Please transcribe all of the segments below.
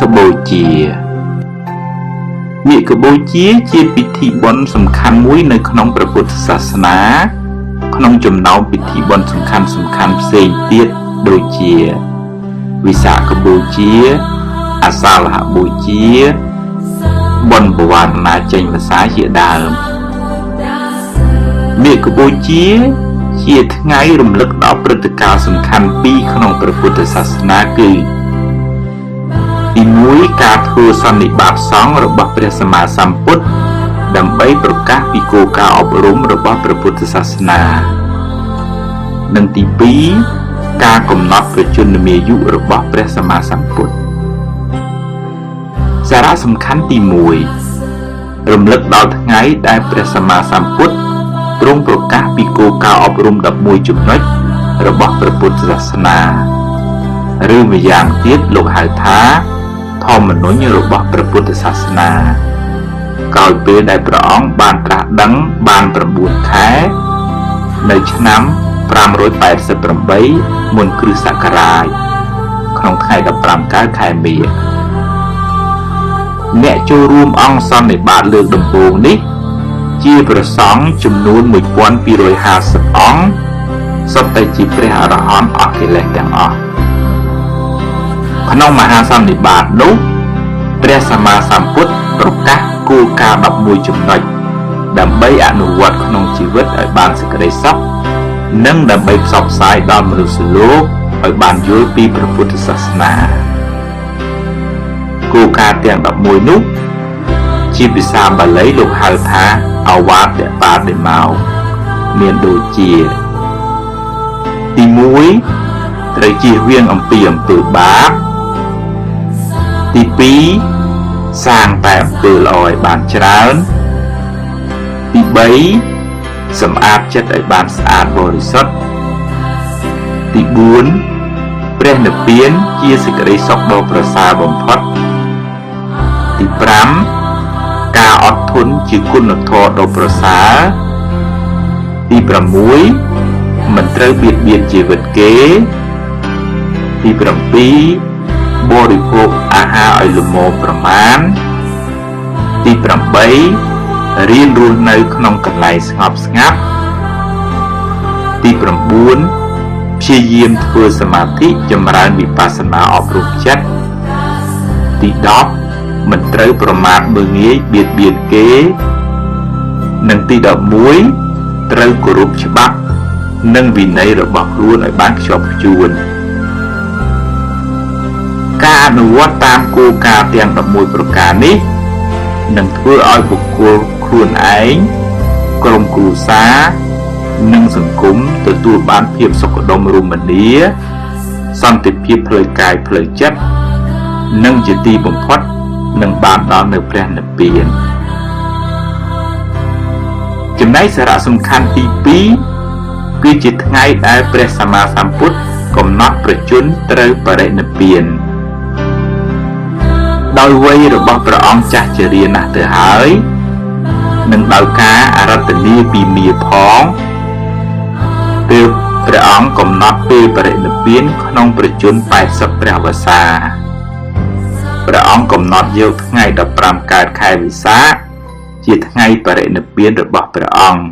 កបូជាមាឃបូជាជាពិធីបុណ្យសំខាន់មួយនៅក្នុងព្រះពុទ្ធសាសនាក្នុងចំណោមពិធីបុណ្យសំខាន់ផ្សេងទៀតដូចជាវិសាខបូជាអាសាฬហបូជាបុណ្យបវារណាចេញវស្សាជាដើមមាឃបូជាថ្ងៃរំលឹកដល់ព្រឹត្តិការណ៍សំខាន់ពីរក្នុងព្រះពុទ្ធសាសនាគឺទី1ការធ្វើសន្និបាតសង្ឃរបស់ព្រះសម្មាសម្ពុទ្ធដើម្បីប្រកាសពីគោលការណ៍អប់រំរបស់ព្រះពុទ្ធសាសនានិងទី2ការកំណត់ប្រជញ្ញមាយុរបស់ព្រះសម្មាសម្ពុទ្ធសារៈសំខាន់ទី1រំលឹកដល់ថ្ងៃដែលព្រះសម្មាសម្ពុទ្ធទ្រង់ប្រកាសពីគោលការណ៍អប់រំ11ចំណុចរបស់ព្រះពុទ្ធសាសនាឬម្យ៉ាងទៀតលោកហៅថាធម្មនុញ្ញរបស់ព្រះពុទ្ធសាសនាក្រោយពេលដែលព្រះអង្គបានត្រាស់ដឹងបាន9ខែនៅឆ្នាំ588មុនគ្រិស្តសករាជក្នុងថ្ងៃ15កើតខែមីនាអ្នកចូលរួមអង្គសន្និបាតលើកដំបូងនេះជាព្រះសង្ឃចំនួន1250អង្គសុទ្ធតែជាព្រះអរហន្តអស់កិលេសទាំងអស់ក្នុងមហាសន្និបាតនោះព្រះសម្មាសម្ពុទ្ធប្រកាសគោលការណ៍11ចំណុចដើម្បីអនុវត្តក្នុងជីវិតឲ្យបានសេចក្តីសុខនិងដើម្បីផ្សព្វផ្សាយដល់មនុស្សលោកឲ្យបានយល់ពីព្រះពុទ្ធសាសនាគោលការណ៍ទាំង11នោះជាភាសាបាលីលោកហៅថាអវាទបាតិមោមានដូចជាទី1ត្រូវជៀសវាងអំពីអំពើបាបទី2សាងតែអំពើល្អឲ្យបានច្រើនទី3សម្អាតចិត្តឲ្យបានស្អាតបរិសុទ្ធទី4ព្រះនិព្វានជាសេចក្តីសុខដ៏ប្រសើរបំផុតទី5ការអត់ធន់ជាគុណធម៌ដ៏ប្រសើរទី6មិនត្រូវបៀតបៀនជីវិតគេទី7បរិភោគអាហារឲ្យល្មមប្រមាណទី8រៀនរស់នៅក្នុងកន្លែងស្ងប់ស្ងាត់ទី9ព្យាយាមធ្វើសមាធិចម្រើនវិបស្សនាអប់រំចិត្តទី10មិនត្រូវប្រមាថមើលងាយបៀតបៀនគេនិងទី11ត្រូវគោរពច្បាប់និងវិន័យរបស់ខ្លួនឲ្យបានខ្ជាប់ខ្ជួនការអនុវត្តតាមគោលការណ៍ទាំង11ប្រការនេះនឹងធ្វើឲ្យបុគ្គលខ្លួនឯងក្រុមគ្រួសារនិងសង្គមទទួលបានភាពសុខដុមរមនាសន្តិភាពផ្លូវកាយផ្លូវចិត្តនិងជាទីបំផុតនឹងបានដល់នៅព្រះនិព្វានចំណែកសារៈសំខាន់ទី2គឺជាថ្ងៃដែលព្រះសម្មាសម្ពុទ្ធកំណត់ប្រជញ្ញត្រូវបរិនិព្វានដោយវ័យរបស់ព្រះអង្គចាស់ជរាណាស់ទៅហើយនិងដោយការអារាធនាពីមាផងពេលព្រះអង្គកំណត់ពេលបរិនិព្វានក្នុងប្រជញ្ញ80ព្រះវស្សាព្រះអង្គកំណត់យកថ្ងៃ15កើតខែវិសាខជាថ្ងៃបរិនិព្វានរបស់ព្រះអង្គ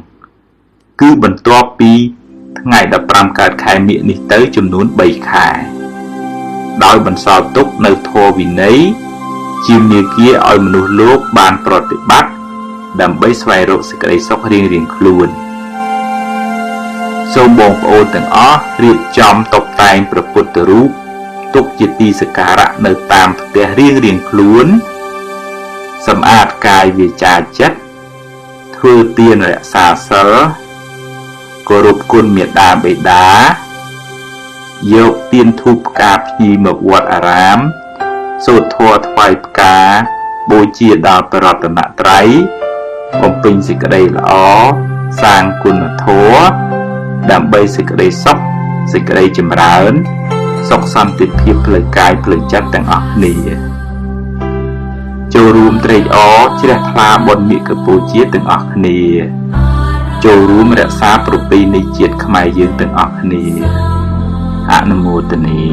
គឺបន្ទាប់ពីថ្ងៃ15កើតខែមិញនេះទៅចំនួន3ខែដោយបន្សល់ទុកនៅធម៌វិន័យជាមាគ៌ាឲ្យមនុស្សលោកបានប្រតិបត្តិដើម្បីស្វែងរកសេចក្តីសុខរៀងៗខ្លួនសូមបងប្អូនទាំងអស់រៀបចំតុបតែងព្រះពុទ្ធរូបទុកជាទីសក្ការៈនៅតាមផ្ទះរៀងៗខ្លួនសម្អាតកាយវាចាចិត្តធ្វើទានរក្សាសិលគោរពគុណមាតាបិតាយកទានធូបផ្កាភ្ញីមកវត្តអារាមសូត្រធម៌ថ្វាយផ្កាបូជាដល់ព្រះរតនត្រ័យបំពេញសេចក្តីល្អសាងគុណធម៌ដើម្បីសេចក្តីសុខសេចក្តីចម្រើនសុខសន្តិភាពផ្លូវកាយផ្លូវចិត្តទាំងអស់គ្នាចូលរួមត្រេកអរជ្រះថ្លាបុណ្យមាឃបូជាទាំងអស់គ្នាចូលរួមរក្សាប្រពៃណីជាតិខ្មែរយើងទាំងអស់គ្នាអនុមោទនា